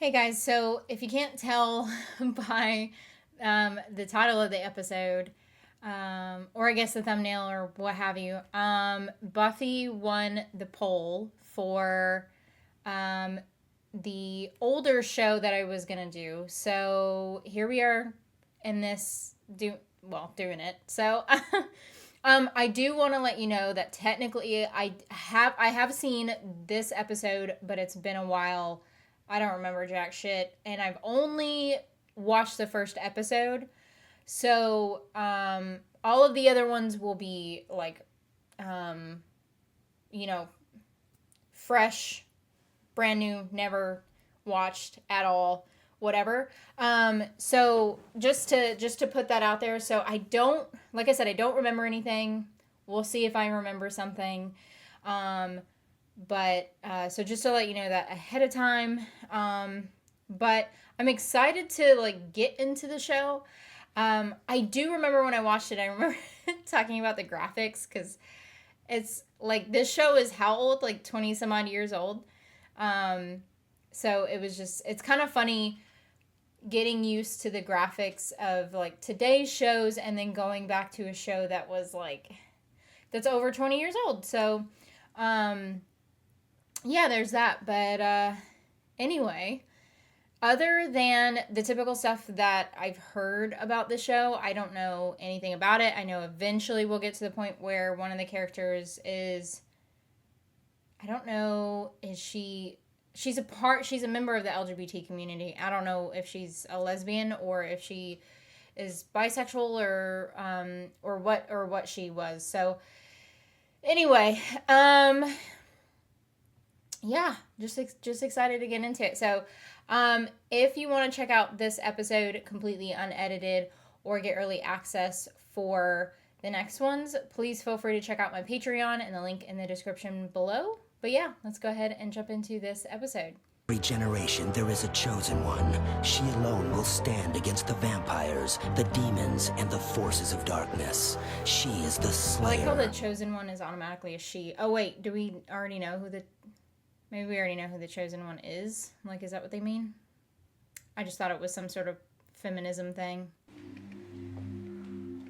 Hey guys, so if you can't tell by the title of the episode, or I guess the thumbnail or what have you, Buffy won the poll for the older show that I was gonna do. So here we are in this doing it. So I do want to let you know that technically I have seen this episode, but it's been a while. I don't remember jack shit, and I've only watched the first episode. So all of the other ones will be like you know, fresh, brand new, never watched at all, whatever. So just to put that out there. So I don't, like I said, I don't remember anything. We'll see if I remember something. But so just to let you know that ahead of time. But I'm excited to like get into the show. I do remember when I watched it, I remember talking about the graphics, because it's like, this show is how old? Like 20 some odd years old. So it was just, it's kind of funny getting used to the graphics of like today's shows and then going back to a show that was like, that's over 20 years old. So, yeah, there's that. But anyway, other than the typical stuff that I've heard about the show, I don't know anything about it. I know eventually we'll get to the point where one of the characters is, I don't know, she's a member of the LGBT community. I don't know if she's a lesbian or if she is bisexual or what she was. So anyway, yeah, just excited to get into it. So, if you want to check out this episode completely unedited or get early access for the next ones, please feel free to check out my Patreon and the link in the description below. But yeah, let's go ahead and jump into this episode. Every generation there is a chosen one. She alone will stand against the vampires, the demons, and the forces of darkness. She is the Slayer. I like how the chosen one is automatically a she. Oh wait, do we already know who the... Maybe we already know who the chosen one is. Like, is that what they mean? I just thought it was some sort of feminism thing.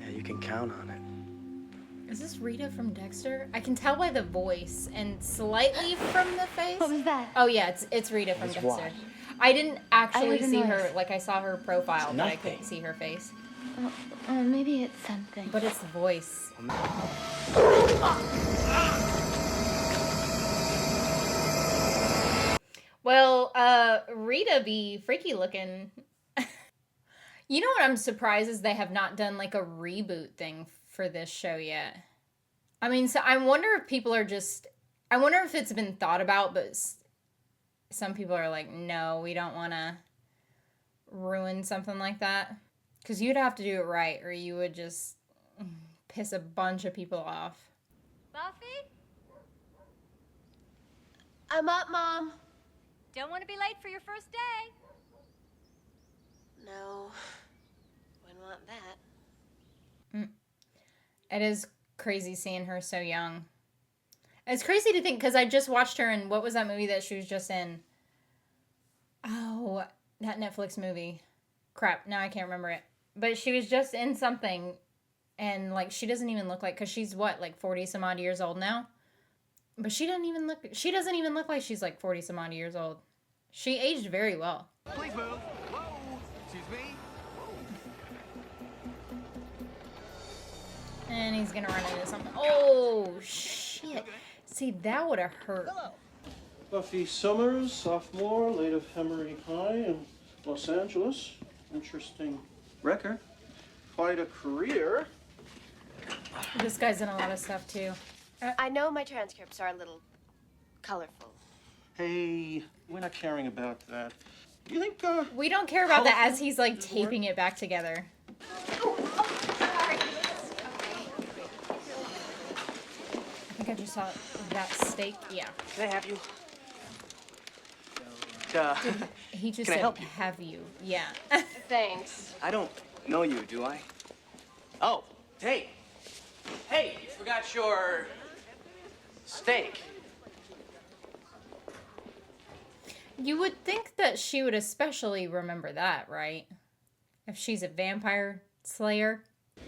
Yeah, you can count on it. Is this Rita from Dexter? I can tell by the voice and slightly from the face. What was that? Oh yeah, it's Rita from Dexter. What? I didn't actually see her. noise. Like, I saw her profile, but I Nothing. couldn't see her face. Maybe it's something. But it's the voice. Well, Rita be freaky looking. You know what I'm surprised is they have not done like a reboot thing for this show yet. I mean, so I wonder if people are just... I wonder if it's been thought about, but some people are like, no, we don't want to ruin something like that. Because you'd have to do it right, or you would just piss a bunch of people off. Buffy? I'm up, Mom. Don't want to be late for your first day. No, wouldn't want that. It is crazy seeing her so young. It's crazy to think, because I just watched her in, what was that movie that she was just in? Oh, that Netflix movie. Crap, now I can't remember it. But she was just in something, and like, she doesn't even look like, because she's what, like 40 some odd years old now? But she doesn't even look like she's like 40 some odd years old. She aged very well. Please move. Whoa. Excuse me. And he's gonna run into something. Oh, shit. See, that would have hurt. Buffy Summers, sophomore, late of Emory High in Los Angeles. Interesting record. Quite a career. This guy's in a lot of stuff, too. I know my transcripts are a little colorful. Hey, we're not caring about that. Do you think, We don't care about that as he's, like, taping it back together. Sorry. I think I just saw that steak. Yeah. Can I have you? He just Can I said, help you? have you. Yeah. Thanks. I don't know you, do I? Oh, hey. Hey, you forgot your steak. You would think that she would especially remember that, right? If she's a vampire slayer.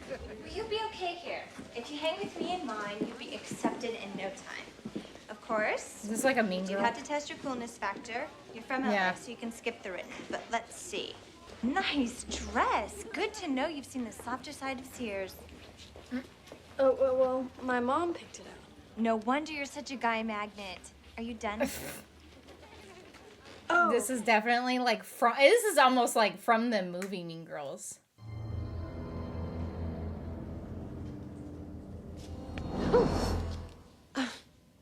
Well, you'll be okay here. If you hang with me and mine, you'll be accepted in no time. Of course. Is this like a mean You girl? have to test your coolness factor. You're from LA, Yeah. so you can skip the written. But let's see. Nice dress. Good to know you've seen the softer side of Sears. Oh, well, my mom picked it out. No wonder you're such a guy magnet. Are you done? Oh. This is definitely like from. This is almost like from the movie Mean Girls.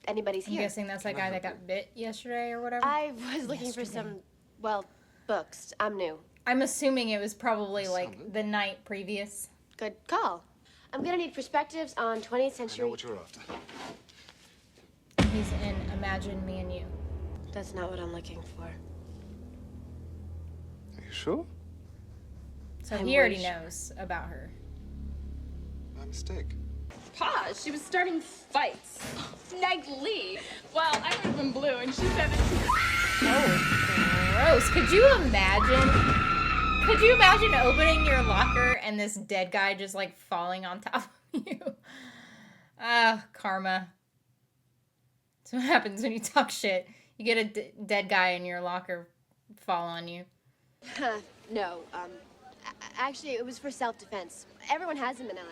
Anybody's I'm here. guessing that's that guy that got bit yesterday or whatever. I was looking for some, well, books. I'm new. I'm assuming it was probably like the night previous. Good call. I'm gonna need perspectives on 20th I know century. what you're after. He's in Imagine Me and You. That's not what I'm looking for. Are you sure? So I'm he already way sure. knows about her. My mistake. Pa, she was starting fights. Snagged Lee. Well, I would have been blue, and she said that Oh, gross. Could you imagine? Could you imagine opening your locker and this dead guy just like falling on top of you? Ah, karma. That's what happens when you talk shit. You get a dead guy in your locker fall on you. No, actually, it was for self-defense. Everyone has them in LA.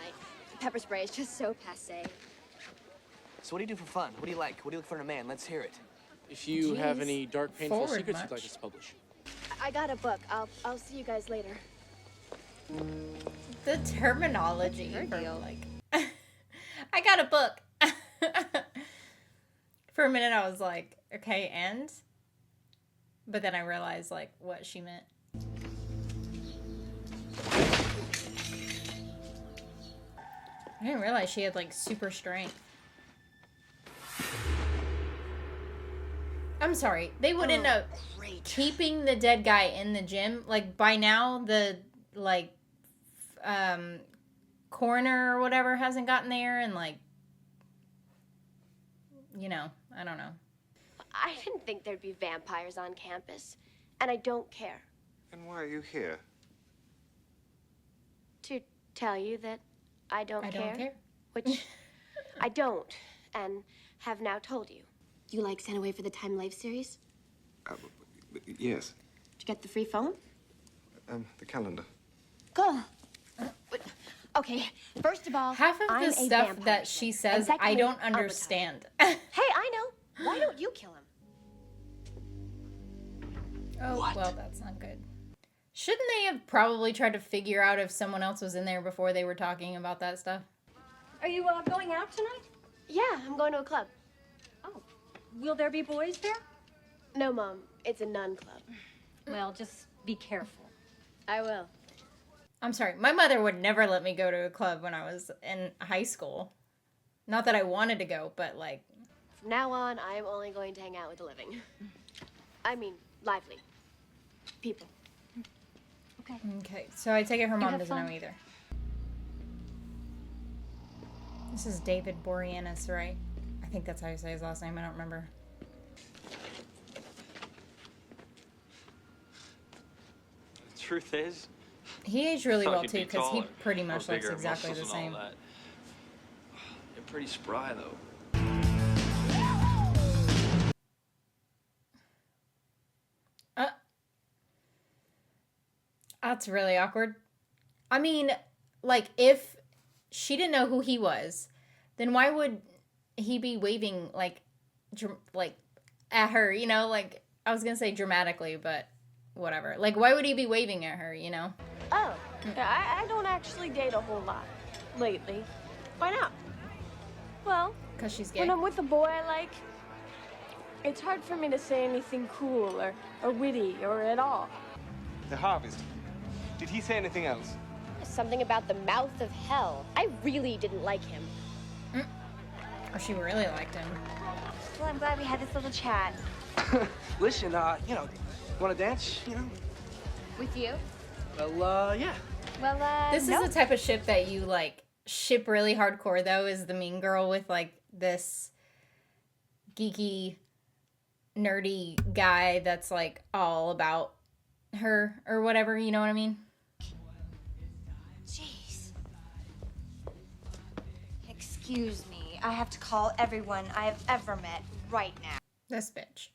Pepper spray is just so passé. So what do you do for fun? What do you like? What do you look for in a man? Let's hear it. If you have Jeez. any dark, painful Forward secrets much. you'd like us to publish. I got a book. I'll see you guys later. The terminology What's your for deal? like I got a book. For a minute I was like, okay, and? But then I realized like what she meant. I didn't realize she had like super strength. I'm sorry. They would end up keeping the dead guy in the gym. Like by now the like coroner or whatever hasn't gotten there and like you know, I don't know. I didn't think there'd be vampires on campus, and I don't care. And why are you here? To tell you that I don't I care. don't care. Which I don't, and have now told you. You like Sent Away for the Time Life series? Yes. Did you get the free phone? The calendar. Go. Okay, first of all, Half of I'm the a stuff vampire that she slayer. says And I secondly, don't I'm retired. understand. Hey, I know. Why don't you kill him? Oh, well, that's not good. Shouldn't they have probably tried to figure out if someone else was in there before they were talking about that stuff? Are you going out tonight? Yeah, I'm going to a club. Oh, will there be boys there? No, Mom, it's a nun club. Well, just be careful. I will. I'm sorry. My mother would never let me go to a club when I was in high school. Not that I wanted to go, but like... From now on, I'm only going to hang out with the living. I mean, lively people. Okay, so I take it her mom have doesn't fun. know either. This is David Boreanaz, right? I think that's how you say his last name. I don't remember. The truth is, He aged really thought well you'd too, be because he taller, pretty or much looks bigger exactly the muscles and all same. that. You're pretty spry though. That's really awkward. I mean, like, if she didn't know who he was, then why would he be waving, like at her, you know? Like, I was gonna say dramatically, but whatever. Like, why would he be waving at her, you know? Oh, I don't actually date a whole lot lately. Why not? Well, Because she's gay. when I'm with a boy I like, it's hard for me to say anything cool or witty or at all. The harvest. Did he say anything else? Something about the mouth of hell. I really didn't like him. Or she really liked him. Well, I'm glad we had this little chat. Listen, want to dance? With you? Well, yeah. Well, This no. is the type of ship that you, like, ship really hardcore, though, is the mean girl with, like, this geeky nerdy guy that's like all about her or whatever, you know what I mean? Jeez. Excuse me. I have to call everyone I have ever met right now. This bitch.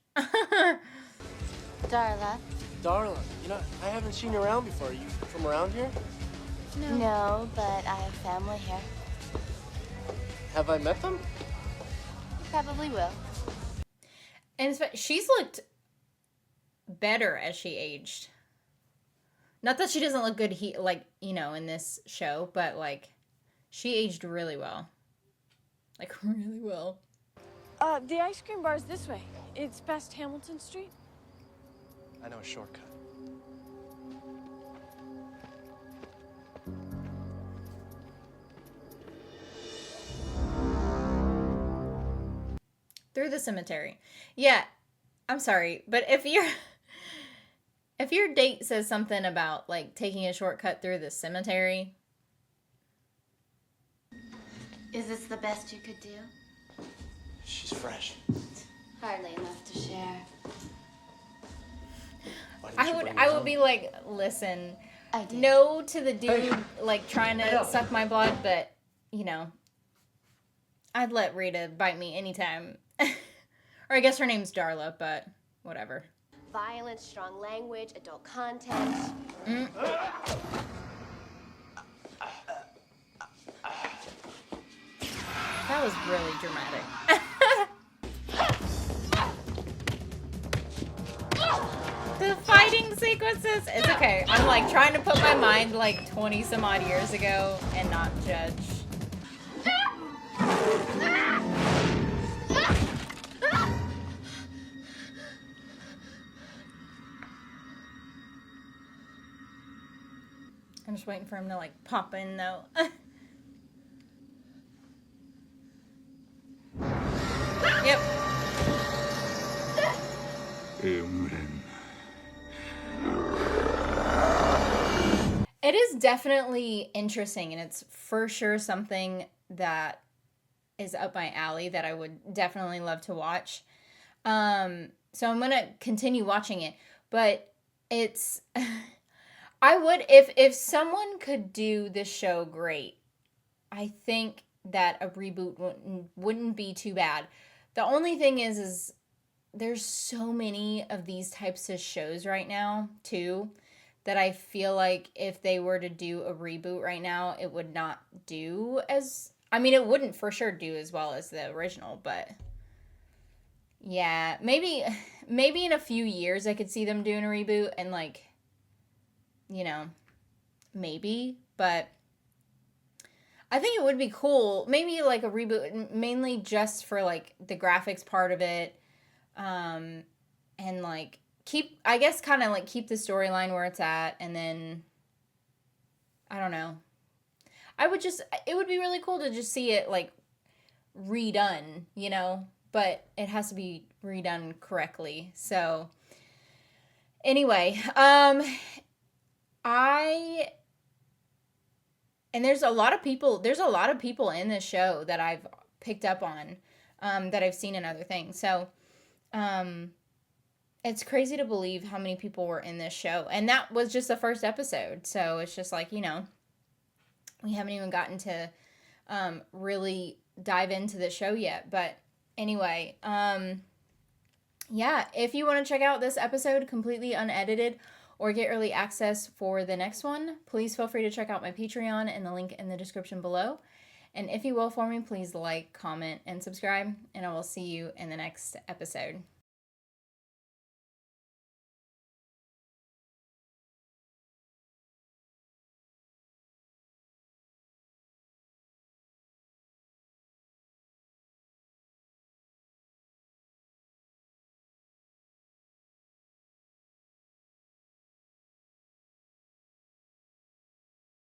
Darla? Darla, I haven't seen you around before. Are you from around here? No, but I have family here. Have I met them? You probably will. And she's looked better as she aged. Not that she doesn't look good, in this show, but, like, she aged really well. Like, really well. The ice cream bar's this way. It's past Hamilton Street. I know a shortcut. Through the cemetery. Yeah, I'm sorry, but if your date says something about, like, taking a shortcut through the cemetery... Is this the best you could do? She's fresh. Hardly enough to share. I would be like, listen, I did. no to the dude, like, trying to suck my blood, but, I'd let Rita bite me anytime. Or I guess her name's Darla, but whatever. Violence, strong language, adult content. That was really dramatic. The fighting sequences, it's okay. I'm like trying to put my mind like 20 some odd years ago and not judge. I'm just waiting for him to like pop in though. Yep. Amen. It is definitely interesting, and it's for sure something that is up my alley that I would definitely love to watch. So I'm gonna continue watching it, but it's I would if someone could do this show great, I think that a reboot wouldn't be too bad. The only thing is there's so many of these types of shows right now too that I feel like if they were to do a reboot right now, it would not do as, I mean, it wouldn't for sure do as well as the original, but yeah, maybe in a few years I could see them doing a reboot and like, maybe, but I think it would be cool. Maybe like a reboot, mainly just for like the graphics part of it. And like keep the storyline where it's at. And then, I don't know. It would be really cool to just see it like redone, but it has to be redone correctly. So anyway, and there's a lot of people in this show that I've picked up on, that I've seen in other things. So, it's crazy to believe how many people were in this show. And that was just the first episode. So it's just like, we haven't even gotten to, really dive into the show yet. But anyway, yeah, if you want to check out this episode completely unedited, or get early access for the next one, please feel free to check out my Patreon and the link in the description below. And if you will for me, please like, comment, and subscribe, and I will see you in the next episode.